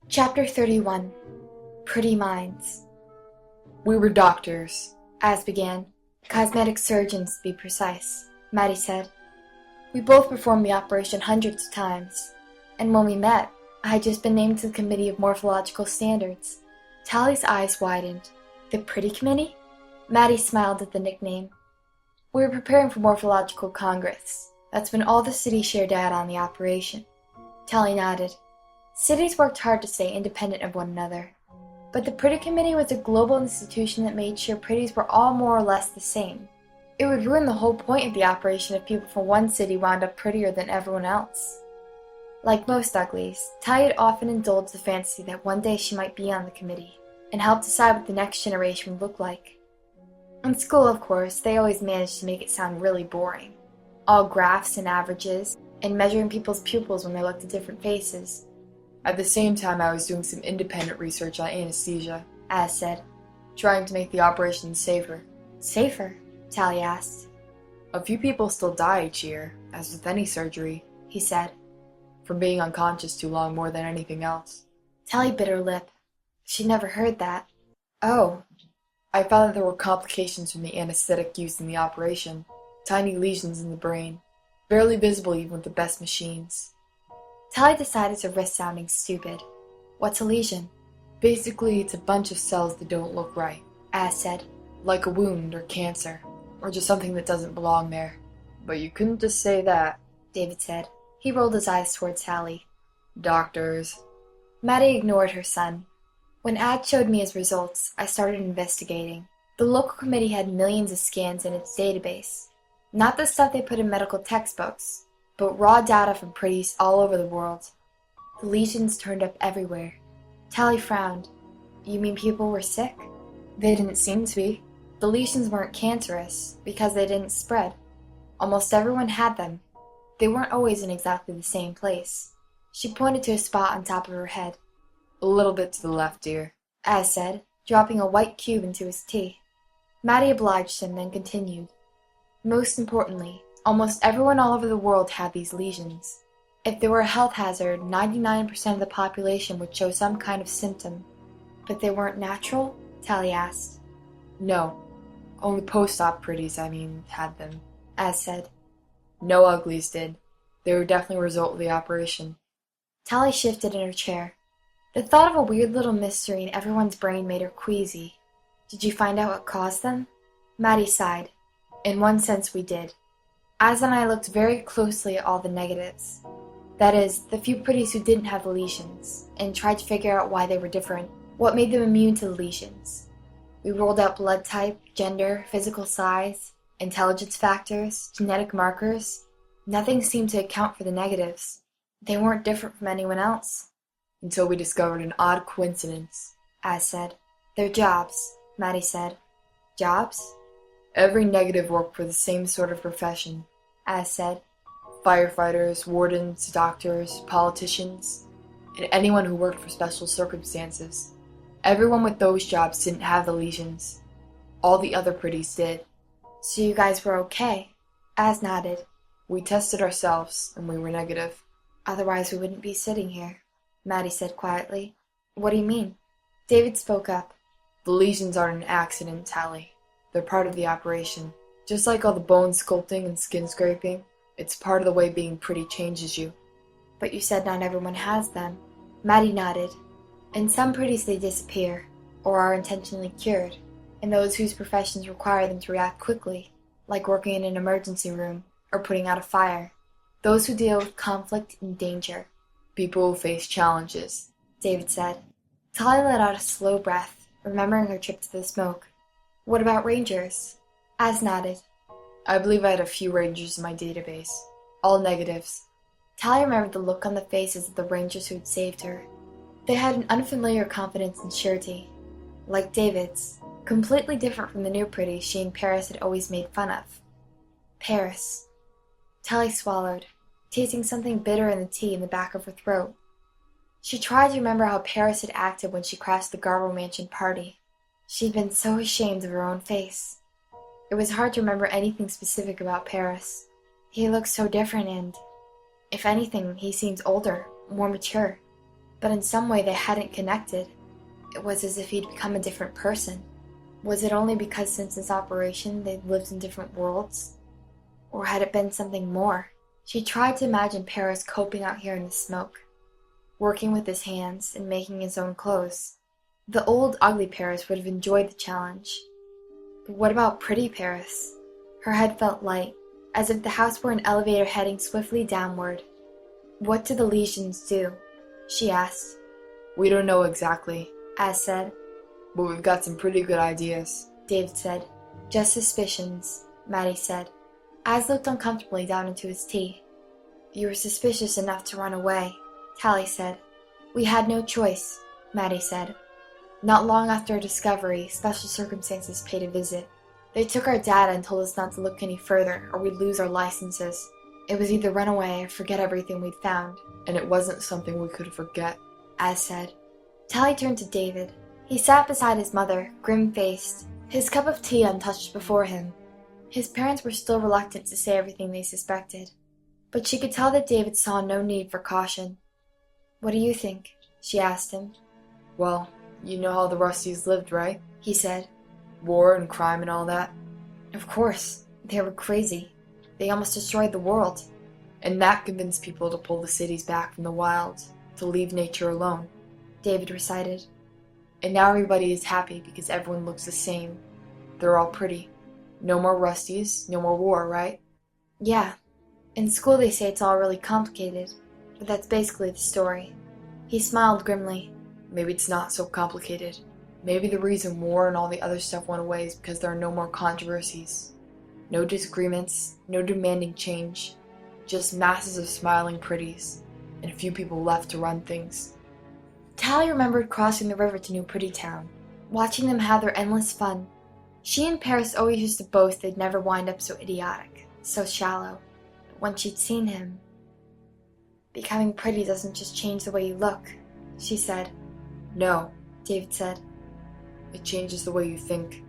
Chapter 31. Pretty Minds. We were doctors. Az began. Cosmetic surgeons, to be precise, Maddie said. We both performed the operation hundreds of times, and when we met, I had just been named to the Committee of Morphological Standards. Tally's eyes widened. The Pretty Committee? Maddie smiled at the nickname. We were preparing for Morphological Congress. That's when all the cities shared data on the operation. Tally nodded. Cities worked hard to stay independent of one another. But the Pretty Committee was a global institution that made sure pretties were all more or less the same. It would ruin the whole point of the operation if people from one city wound up prettier than everyone else. Like most Uglies, Tally had often indulged the fantasy that one day she might be on the committee, and help decide what the next generation would look like. In school, of course, they always managed to make it sound really boring. All graphs and averages, and measuring people's pupils when they looked at different faces. At the same time, I was doing some independent research on anesthesia, Az said. trying to make the operation safer. Safer? Tally asked. A few people still die each year, as with any surgery, He said. from being unconscious too long more than anything else. Tally bit her lip. She'd never heard that. Oh, I found that there were complications from the anesthetic used in the operation. Tiny lesions in the brain, barely visible even with the best machines. Tally decided to risk sounding stupid. What's a lesion? Basically, it's a bunch of cells that don't look right, Az said. like a wound or cancer, or just something that doesn't belong there. But you couldn't just say that. David said. He rolled his eyes towards Tally. Doctors. Maddie ignored her son. When Ad showed me his results, I started investigating. The local committee had millions of scans in its database. Not the stuff they put in medical textbooks, but raw data from pretties all over the world. The lesions turned up everywhere. Tally frowned. You mean people were sick? They didn't seem to be. The lesions weren't cancerous, because they didn't spread. Almost everyone had them. They weren't always in exactly the same place. She pointed to a spot on top of her head. A little bit to the left, dear, Az said, dropping a white cube into his tea. Maddie obliged him, then continued. Most importantly, almost everyone all over the world had these lesions. If they were a health hazard, 99% of the population would show some kind of symptom. But they weren't natural? Tally asked. No. Only post-op pretties, had them. Az said. No Uglies did. They were definitely a result of the operation. Tally shifted in her chair. The thought of a weird little mystery in everyone's brain made her queasy. Did you find out what caused them? Maddie sighed. In one sense, we did. Az and I looked very closely at all the negatives. That is, the few pretties who didn't have the lesions, and tried to figure out why they were different, what made them immune to the lesions. We rolled out blood type, gender, physical size, intelligence factors, genetic markers. Nothing seemed to account for the negatives. They weren't different from anyone else. Until we discovered an odd coincidence, Az said. Their jobs, Maddie said. Jobs? Every negative worked for the same sort of profession. Az said. Firefighters, wardens, doctors, politicians, and anyone who worked for special circumstances. Everyone with those jobs didn't have the lesions. All the other pretties did. So you guys were okay? Az nodded. We tested ourselves, and we were negative. Otherwise we wouldn't be sitting here, Maddie said quietly. What do you mean? David spoke up. The lesions aren't an accident, Tally. They're part of the operation. Just like all the bone sculpting and skin scraping, it's part of the way being pretty changes you. But you said not everyone has them. Maddie nodded. In some pretties they disappear, or are intentionally cured, and those whose professions require them to react quickly, like working in an emergency room, or putting out a fire. Those who deal with conflict and danger. People who face challenges, David said. Tally let out a slow breath, remembering her trip to the smoke. What about rangers? Az nodded. I believe I had a few rangers in my database. All negatives. Tally remembered the look on the faces of the rangers who had saved her. They had an unfamiliar confidence and surety, like David's, completely different from the new pretty she and Paris had always made fun of. Paris. Tally swallowed, tasting something bitter in the tea in the back of her throat. She tried to remember how Paris had acted when she crashed the Garbo Mansion party. She'd been so ashamed of her own face. It was hard to remember anything specific about Paris. He looked so different and, if anything, he seemed older, more mature. but in some way they hadn't connected. It was as if he'd become a different person. Was it only because since his operation they'd lived in different worlds? Or had it been something more? She tried to imagine Paris coping out here in the smoke, working with his hands and making his own clothes. The old, ugly Paris would have enjoyed the challenge. But what about pretty Paris? Her head felt light, as if the house were an elevator heading swiftly downward. "What do the lesions do?" she asked. "We don't know exactly," Az said. "but we've got some pretty good ideas," David said. "Just suspicions," Maddie said. Az looked uncomfortably down into his tea. "You were suspicious enough to run away," Tally said. "We had no choice," Maddie said. "Not long after our discovery, special circumstances paid a visit. They took our data and told us not to look any further or we'd lose our licenses. It was either run away or forget everything we'd found." "And it wasn't something we could forget," Az said. Tally turned to David. He sat beside his mother, grim-faced, his cup of tea untouched before him. His parents were still reluctant to say everything they suspected, but she could tell that David saw no need for caution. "What do you think?" she asked him. "Well, you know how the Rusties lived, right? He said. War and crime and all that. "Of course. They were crazy. They almost destroyed the world." And that convinced people to pull the cities back from the wild, to leave nature alone," David recited. "And now everybody is happy because everyone looks the same. They're all pretty. No more Rusties, no more war, right?" "Yeah. In school they say it's all really complicated, but that's basically the story." He smiled grimly. "Maybe it's not so complicated. Maybe the reason war and all the other stuff went away is because there are no more controversies. No disagreements, no demanding change. Just masses of smiling pretties, and a few people left to run things." Tally remembered crossing the river to New Pretty Town, watching them have their endless fun. She and Paris always used to boast they'd never wind up so idiotic, so shallow. But when she'd seen him... "Becoming pretty doesn't just change the way you look," she said. "No," David said. "it changes the way you think."